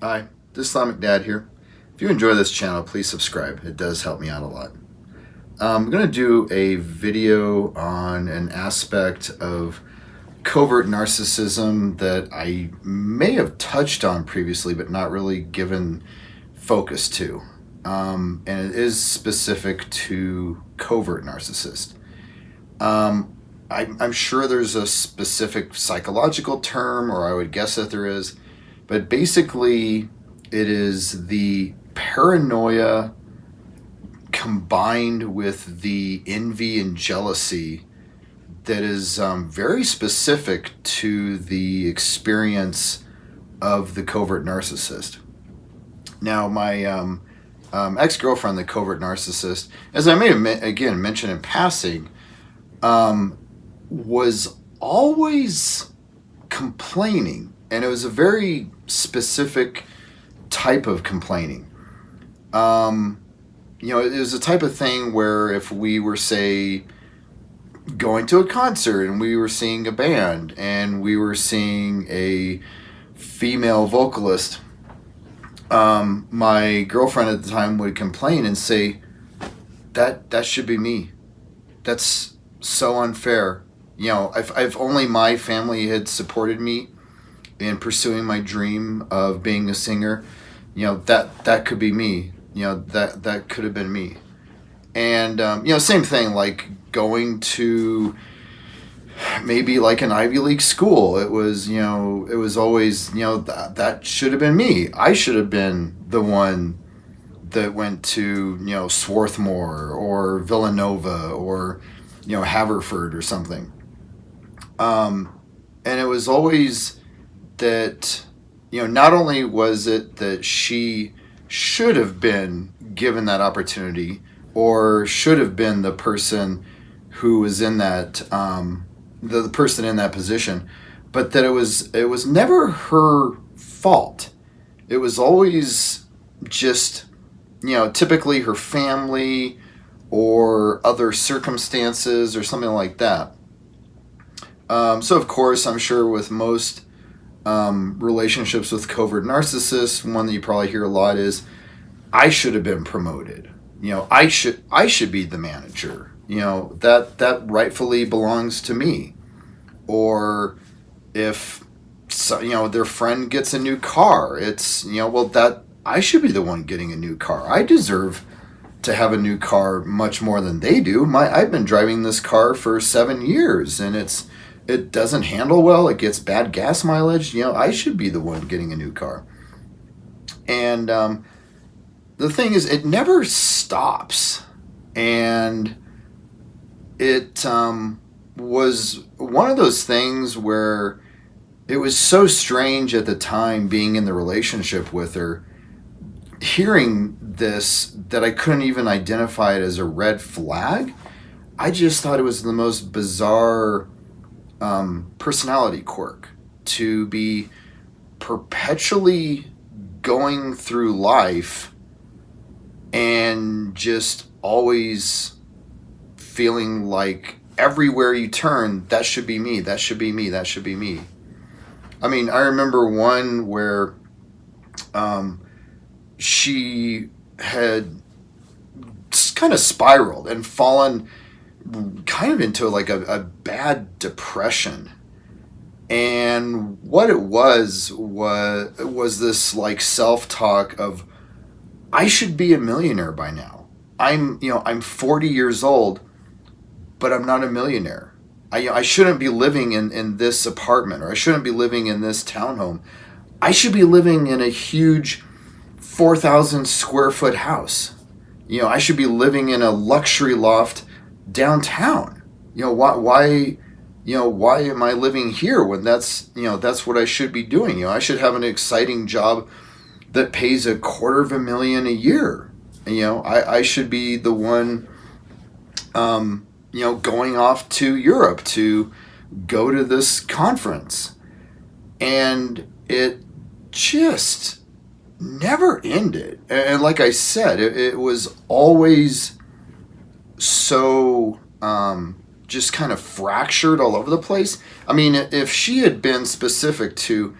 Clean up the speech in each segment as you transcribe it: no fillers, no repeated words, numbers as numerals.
Hi, this is Islamic Dad here. If you enjoy this channel, please subscribe. It does help me out a lot. I'm going to do a video on an aspect of covert narcissism that I may have touched on previously, but not really given focus to. And it is specific to covert narcissists. I'm sure there's a specific psychological term, or I would guess that there is, but basically it is the paranoia combined with the envy and jealousy that is very specific to the experience of the covert narcissist. Now, my ex-girlfriend, the covert narcissist, as I may have again mentioned in passing, was always complaining, and it was a very specific type of complaining. It was a type of thing where if we were, say, going to a concert and we were seeing a band and we were seeing a female vocalist, my girlfriend at the time would complain and say, that should be me. That's so unfair. If only my family had supported me in pursuing my dream of being a singer, that could be me. That could have been me. And same thing, like going to maybe like an Ivy League school. It was always, that should have been me. I should have been the one that went to, Swarthmore or Villanova or, Haverford or something. And it was always that, not only was it that she should have been given that opportunity or should have been the person who was in that, the person in that position, but that it was never her fault. It was always just, typically her family or other circumstances or something like that. So of course, I'm sure with most relationships with covert narcissists, one that you probably hear a lot is, I should have been promoted. I should be the manager. That rightfully belongs to me. Or if their friend gets a new car, it's that I should be the one getting a new car. I deserve to have a new car much more than they do. I've been driving this car for 7 years and it doesn't handle well. It gets bad gas mileage. I should be the one getting a new car. And the thing is, it never stops. And it was one of those things where it was so strange at the time being in the relationship with her, hearing this, that I couldn't even identify it as a red flag. I just thought it was the most bizarre personality quirk to be perpetually going through life and just always feeling like everywhere you turn, that should be me, that should be me, that should be me. I mean, I remember one where she had kind of spiraled and fallen kind of into like a bad depression. And what it was this like self-talk of, I should be a millionaire by now. I'm 40 years old, but I'm not a millionaire. I shouldn't be living in this apartment, or I shouldn't be living in this townhome. I should be living in a huge 4,000 square foot house. I should be living in a luxury loft downtown. Why am I living here when that's what I should be doing? I should have an exciting job that pays $250,000 a year. I should be the one, going off to Europe to go to this conference. And it just never ended. And like I said, it was always so just kind of fractured all over the place. I mean, if she had been specific to,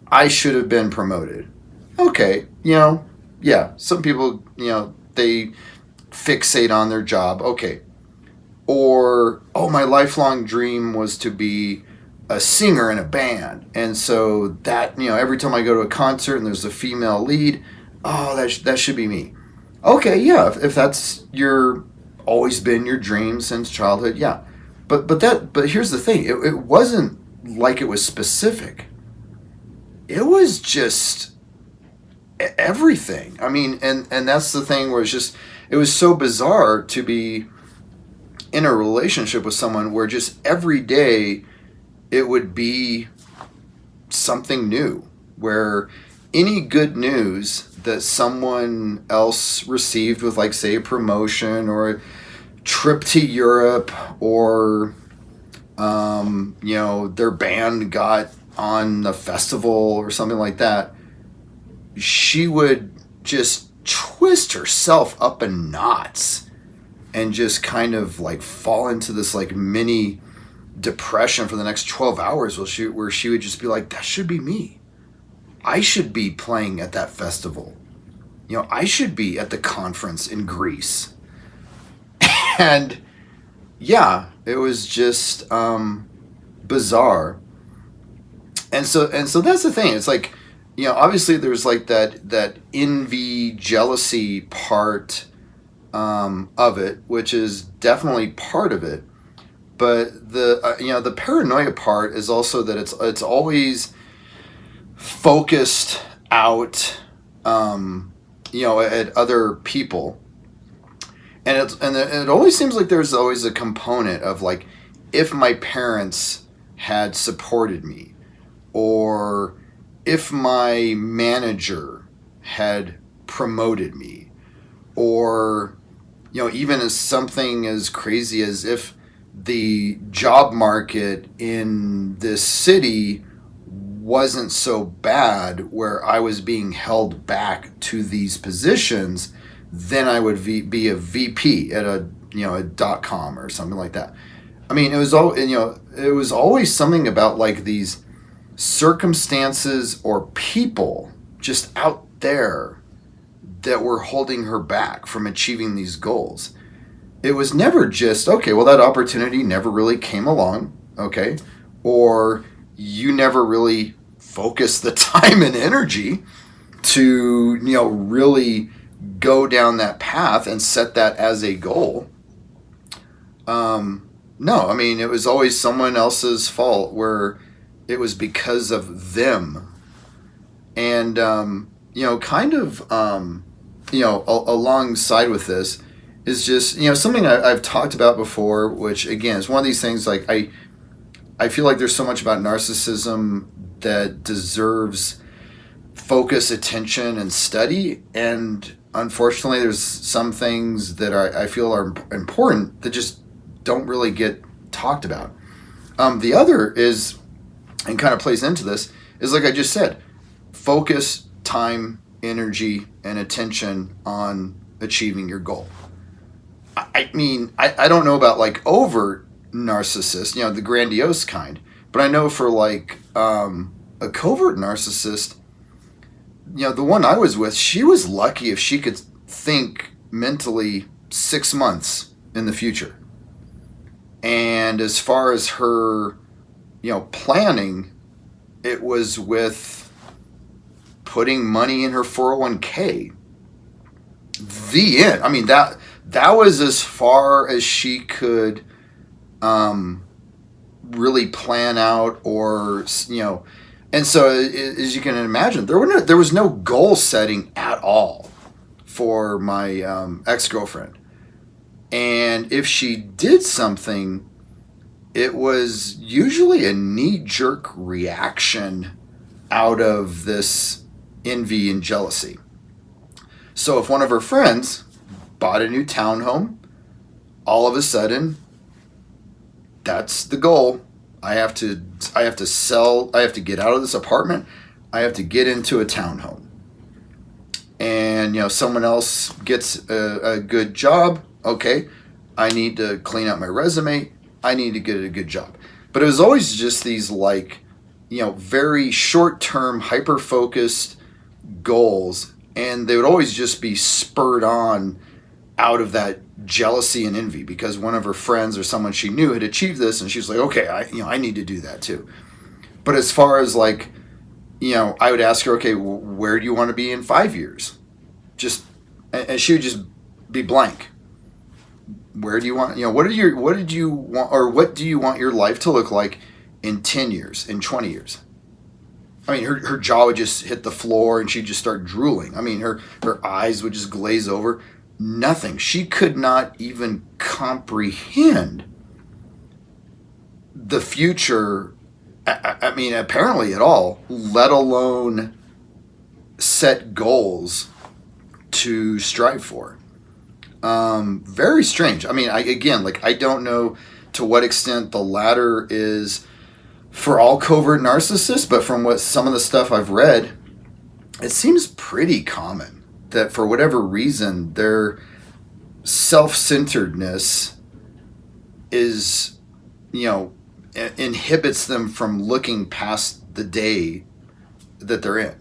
I should have been promoted, Okay, yeah, some people, they fixate on their job. Okay. Or, oh, my lifelong dream was to be a singer in a band. And so that, every time I go to a concert and there's a female lead, oh, that should be me. Okay, yeah, if that's your always been your dream since childhood, yeah. But here's the thing. It wasn't like it was specific. It was just everything. I mean, and that's the thing where it was so bizarre to be in a relationship with someone where just every day it would be something new, where any good news that someone else received with, like, say, a promotion or a trip to Europe, or their band got on a festival or something like that, she would just twist herself up in knots and just kind of like fall into this like mini depression for the next 12 hours where she would just be like, that should be me. I should be playing at that festival. I should be at the conference in Greece. And yeah, it was just bizarre. And so that's the thing. It's like, obviously there's like that envy, jealousy part of it, which is definitely part of it. But the paranoia part is also that it's always focused out, at other people, and it always seems like there's always a component of like, if my parents had supported me, or if my manager had promoted me, or even as something as crazy as if the job market in this city wasn't so bad where I was being held back to these positions, then I would be a VP at a .com or something like that. I mean, it was always something about like these circumstances or people just out there that were holding her back from achieving these goals. It was never just, okay, well, that opportunity never really came along, okay? Or you never really focused the time and energy to, really go down that path and set that as a goal. No, I mean, it was always someone else's fault, where it was because of them. And, alongside with this is just, something I've talked about before, which again is one of these things, like I feel like there's so much about narcissism that deserves focus, attention, and study. And unfortunately, there's some things that I feel are important that just don't really get talked about. The other is, and kind of plays into this, is like I just said, focus, time, energy, and attention on achieving your goal. I mean, I don't know about like overt narcissists, the grandiose kind, but I know for like a covert narcissist, the one I was with, she was lucky if she could think mentally 6 months in the future. And as far as her, planning, it was with putting money in her 401k. The end. I mean, that was as far as she could really plan out, or, and so as you can imagine, there was no goal setting at all for my ex-girlfriend. And if she did something, it was usually a knee-jerk reaction out of this envy and jealousy. So if one of her friends bought a new townhome, all of a sudden, that's the goal. I have to sell, I have to get out of this apartment, I have to get into a townhome. And, someone else gets a good job, okay, I need to clean up my resume, I need to get a good job. But it was always just these like, very short-term, hyper-focused goals, and they would always just be spurred on out of that jealousy and envy because one of her friends or someone she knew had achieved this, and she was like, okay, I need to do that too. But as far as like, I would ask her, okay, where do you want to be in 5 years? And she would just be blank. Where do you want, what did you want, or what do you want your life to look like in 10 years, in 20 years? I mean, her jaw would just hit the floor and she'd just start drooling. I mean, her eyes would just glaze over. Nothing. She could not even comprehend the future, I mean, apparently at all, let alone set goals to strive for. Very strange. I mean, I don't know to what extent the latter is for all covert narcissists, but from what some of the stuff I've read, it seems pretty common that for whatever reason, their self-centeredness is, inhibits them from looking past the day that they're in.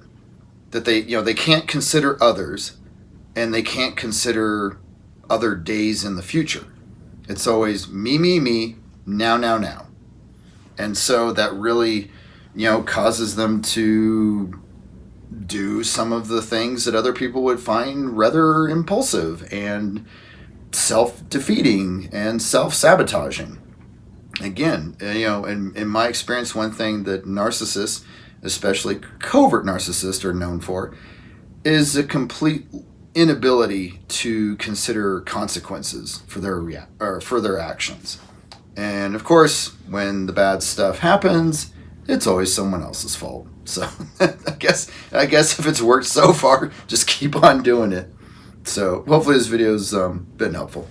That they can't consider others, and they can't consider other days in the future. It's always me, now. And so that really, causes them to do some of the things that other people would find rather impulsive and self-defeating and self-sabotaging. Again, in my experience, one thing that narcissists, especially covert narcissists, are known for is a complete inability to consider consequences for their actions. And of course, when the bad stuff happens, it's always someone else's fault. So I guess if it's worked so far, just keep on doing it. So hopefully this video's been helpful.